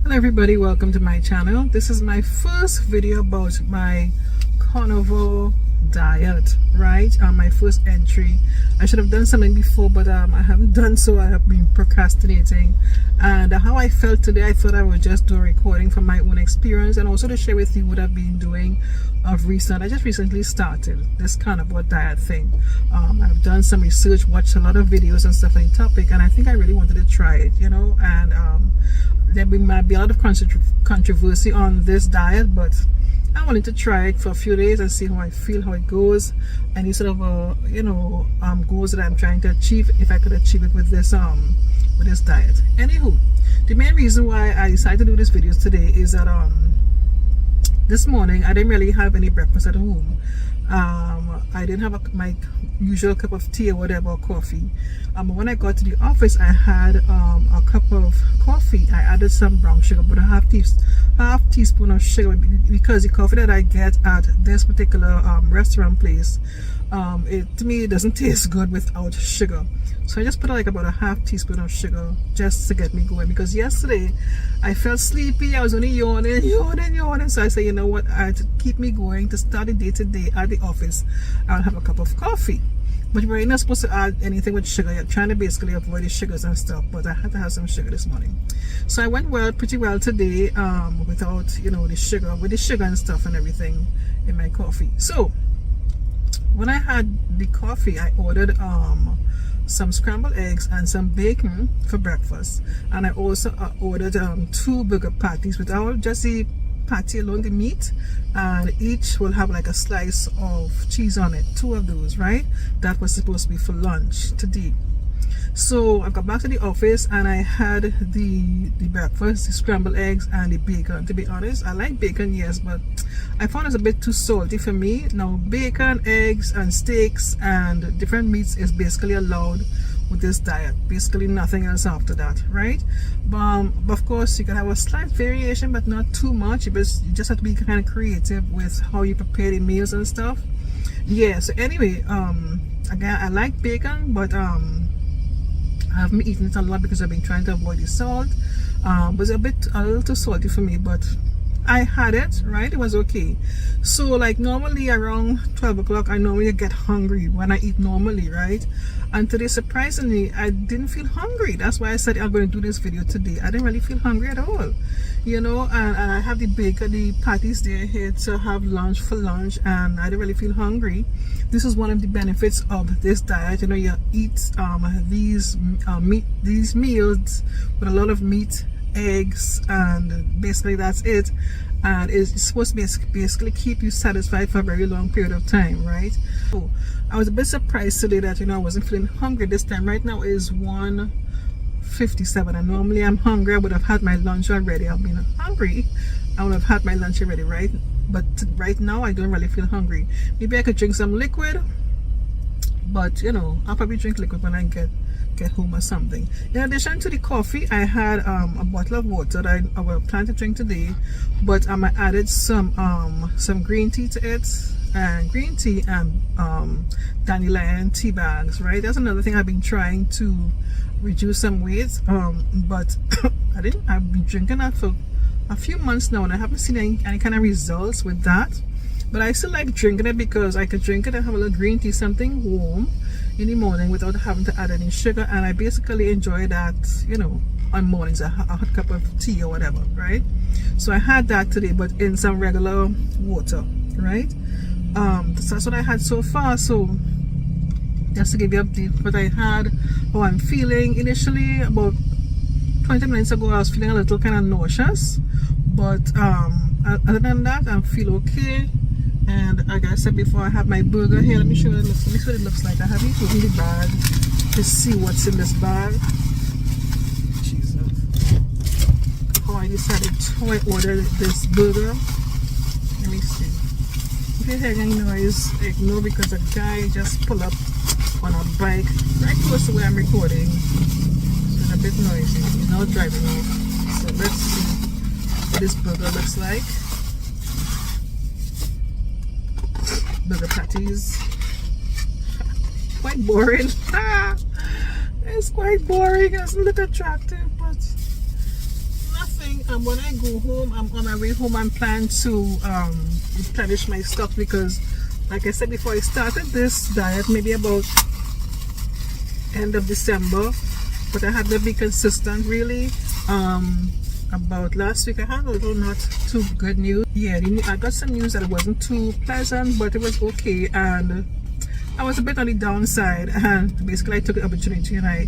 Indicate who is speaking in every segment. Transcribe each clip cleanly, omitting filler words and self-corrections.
Speaker 1: Hello everybody, welcome to my channel. This is my first video about my carnivore diet, right? My first entry. I should have done something before, but I haven't done so. I have been procrastinating, and how I felt today, I thought I would just do a recording from my own experience and also to share with you what I've been doing of recent. I just recently started this carnivore diet thing. I've done some research, watched a lot of videos and stuff on the topic, and I think I really wanted to try it, you know. And there might be a lot of controversy on this diet, but I wanted to try it for a few days and see how I feel, how it goes, any sort of goals that I'm trying to achieve, if I could achieve it with this diet. Anywho, the main reason why I decided to do this video today is that this morning I didn't really have any breakfast at home. I didn't have my usual cup of tea or whatever, or coffee. When I got to the office, I had a cup of coffee. I added some brown sugar, but a half teaspoon of sugar, because the coffee that I get at this particular restaurant place, to me, it doesn't taste good without sugar. So I just put like about a half teaspoon of sugar just to get me going, because yesterday I felt sleepy. I was only yawning. So I said, you know what, to keep me going, to start the day today at the office, I'll have a cup of coffee. But you're not supposed to add anything with sugar. You're trying to basically avoid the sugars and stuff, but I had to have some sugar this morning. So I went pretty well today, without, the sugar, with the sugar and stuff and everything in my coffee. So when I had the coffee, I ordered some scrambled eggs and some bacon for breakfast, and I also ordered 2 burger patties without just the patty alone, the meat, and each will have like a slice of cheese on it. 2 of those, right? That was supposed to be for lunch today. So I got back to the office and I had the breakfast, the scrambled eggs and the bacon. To be honest, I like bacon, yes, but I found it's a bit too salty for me. Now bacon, eggs and steaks and different meats is basically allowed with this diet. Basically nothing else after that, right? But of course you can have a slight variation, but not too much. You just have to be kind of creative with how you prepare the meals and stuff. Yeah, so anyway, again, I like bacon, but I haven't been eating it a lot because I've been trying to avoid the salt. It was a little too salty for me, but I had it, right? It was okay. So like normally around 12 o'clock, I normally get hungry when I eat normally, right? And today, surprisingly, I didn't feel hungry. That's why I said I'm going to do this video today. I didn't really feel hungry at all, and I have the bacon, the patties there here to have for lunch, and I didn't really feel hungry. This is one of the benefits of this diet. You eat these meals with a lot of meat, eggs, and basically that's it, and it's supposed to basically keep you satisfied for a very long period of time, right? So I was a bit surprised today that I wasn't feeling hungry this time. Right now is 1:57, and normally I'm hungry. I would have had my lunch already. I've been hungry, I would have had my lunch already, right? But right now I don't really feel hungry. Maybe I could drink some liquid, but I'll probably drink liquid when I get home or something. In addition to the coffee, I had a bottle of water that I will plan to drink today, but I added some green tea to it, and green tea and dandelion tea bags, right? That's another thing. I've been trying to reduce some weight, but I've been drinking that for a few months now, and I haven't seen any kind of results with that. But I still like drinking it because I could drink it and have a little green tea, something warm in the morning without having to add any sugar. And I basically enjoy that, on mornings, a hot cup of tea or whatever, right? So I had that today, but in some regular water, right? So that's what I had so far. So just to give you an update what I had, how I'm feeling. Initially, about 20 minutes ago, I was feeling a little kind of nauseous, but other than that, I feel okay. And like I said before, I have my burger here. Let me show you what it looks like. I haven't opened the bag to see what's in this bag. Jesus. How I ordered this burger. Let me see. If you hear any noise, ignore, because a guy just pulled up on a bike right close to where I'm recording. So it's a bit noisy. He's now driving off. So let's see what this burger looks like. Burger patties. quite boring. It's quite boring. It doesn't look attractive, but nothing. And when I go home, I'm on my way home, I'm planning to replenish my stock, because like I said before, I started this diet maybe about end of December, but I had to be consistent really. About last week I had a little not too good news. Yeah, I got some news that it wasn't too pleasant, but it was okay, and I was a bit on the downside, and basically I took the opportunity and I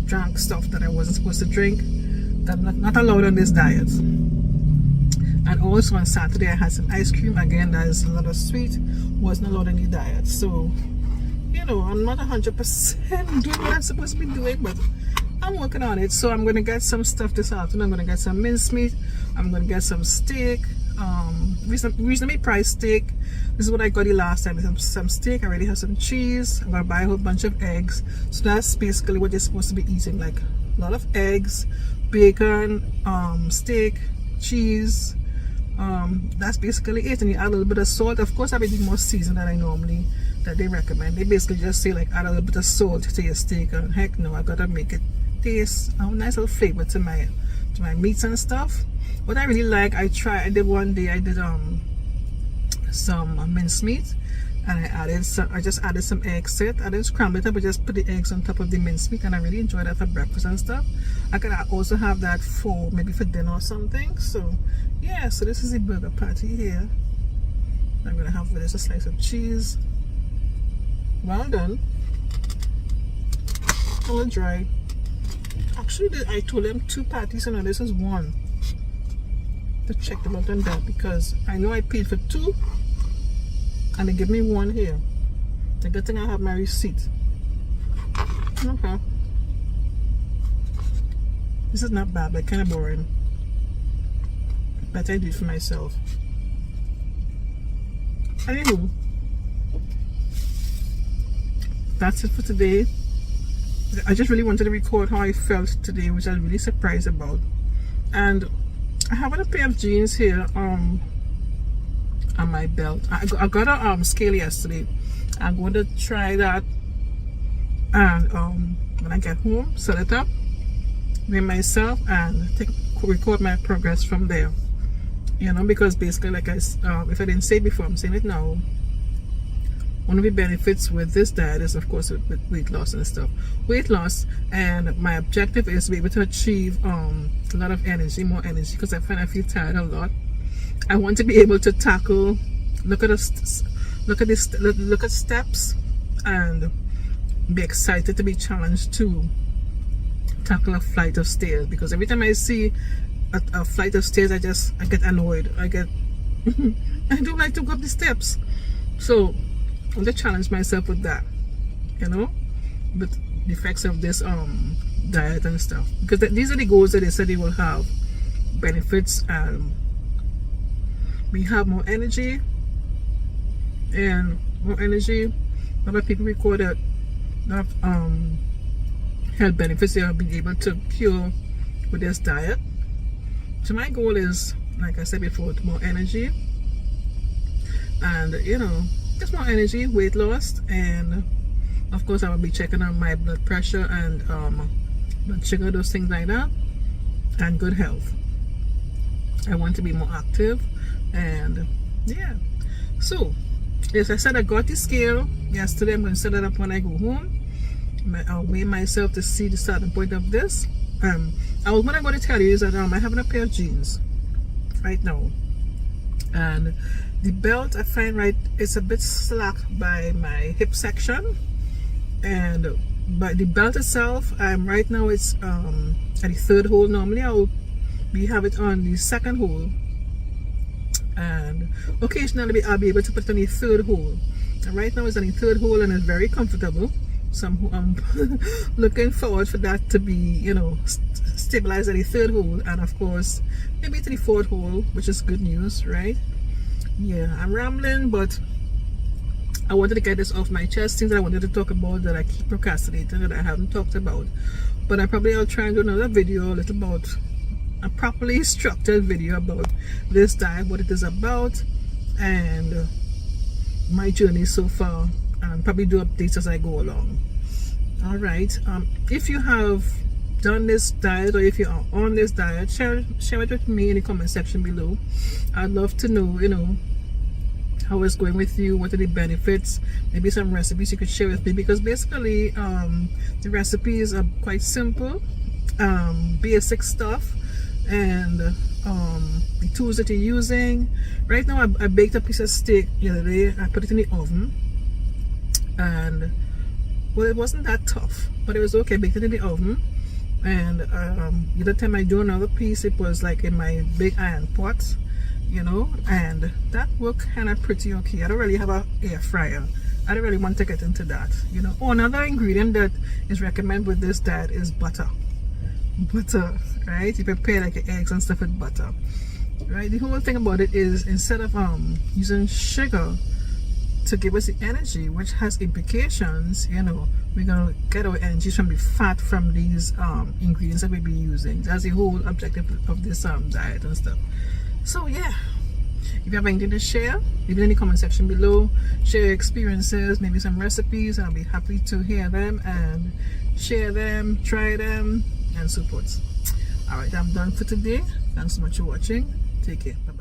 Speaker 1: drank stuff that I wasn't supposed to drink, that not allowed on this diet. And also on Saturday I had some ice cream, again that is a lot of sweet, wasn't allowed in the diet. So you know, I'm not 100% doing what I'm supposed to be doing, but I'm working on it. So I'm gonna get some stuff this afternoon. I'm gonna get some mincemeat, I'm gonna get some steak, reasonably priced steak. This is what I got the last time, some steak. I already have some cheese. I'm gonna buy a whole bunch of eggs. So that's basically what you're supposed to be eating, like a lot of eggs, bacon, steak, cheese. That's basically it. And you add a little bit of salt. Of course I'll be doing more season than I normally, that they recommend. They basically just say like add a little bit of salt to your steak, and heck no, I gotta make it taste a nice little flavor to my meats and stuff. What I really like, I did one day, I did some mincemeat, and I just added some eggs to it. I didn't scramble it up, I just put the eggs on top of the mincemeat, and I really enjoyed that for breakfast and stuff. I could also have that for maybe for dinner or something. So yeah, so this is the burger patty here. I'm gonna have with this a slice of cheese. Well done. A little dry. Actually, I told them 2 patties, and now this is 1. To check them out on that, because I know I paid for 2 and they give me 1 here. The good thing I have my receipt. Okay. This is not bad, but kind of boring. But I do it for myself. Anywho, that's it for today. I just really wanted to record how I felt today, which I was really surprised about. And I have a pair of jeans here on my belt. I got a scale yesterday. I'm going to try that, and when I get home, set it up, weigh myself, and record my progress from there. You know, because basically, like if I didn't say it before, I'm saying it now. One of the benefits with this diet is, of course, with weight loss and stuff. Weight loss, and my objective is to be able to achieve a lot of energy, more energy, because I find I feel tired a lot. I want to be able to tackle, look at steps, and be excited to be challenged to tackle a flight of stairs. Because every time I see a flight of stairs, I get annoyed. I don't like to go up the steps. So I want to challenge myself with that, you know, with the effects of this diet and stuff, because these are the goals that they said they will have benefits, and we have more energy, and more energy. A lot of people recorded a lot of health benefits they have been able to cure with this diet. So my goal is, like I said before, more energy, and you know, just more energy, weight loss, and of course I will be checking on my blood pressure and blood sugar, those things like that, and good health. I want to be more active, and yeah. So as I said, I got the scale yesterday. I'm going to set it up when I go home. I'll weigh myself to see the starting point of this. What I'm going to tell you is that I have a pair of jeans right now, and the belt, I find it's a bit slack by my hip section, and by the belt itself, right now it's at the 3rd hole. Normally we have it on the 2nd hole, and occasionally I'll be able to put it on the 3rd hole. And right now it's on the 3rd hole, and it's very comfortable. So I'm looking forward for that to be, you know, stabilized at the 3rd hole, and of course maybe to the 4th hole, which is good news, right? Yeah, I'm rambling, but I wanted to get this off my chest, things that I wanted to talk about that I keep procrastinating, that I haven't talked about. But I'll try and do another video, a properly structured video about this diet, what it is about, and my journey so far, and probably do updates as I go along. All right, if you have done this diet, or if you are on this diet, share it with me in the comment section below. I'd love to know, you know, how it's going with you, what are the benefits, maybe some recipes you could share with me, because basically the recipes are quite simple, basic stuff, and the tools that you're using. Right now I baked a piece of steak the other day. I put it in the oven, and well, it wasn't that tough, but it was okay. I baked it in the oven, and the other time I do another piece, it was like in my big iron pot, you know, and that worked kind of pretty okay. I don't really have an air fryer. I don't really want to get into that, you know. Oh, another ingredient that is recommended with this diet is butter. Butter, right? You prepare like your eggs and stuff with butter, right? The whole thing about it is, instead of using sugar to give us the energy, which has implications, you know, we're gonna get our energy from the fat from these ingredients that we'll be using. That's the whole objective of this diet and stuff. So yeah, if you have anything to share, leave it in the comment section below. Share your experiences, maybe some recipes. I'll be happy to hear them and share them, try them, and so forth. All right, I'm done for today. Thanks so much for watching. Take care. Bye.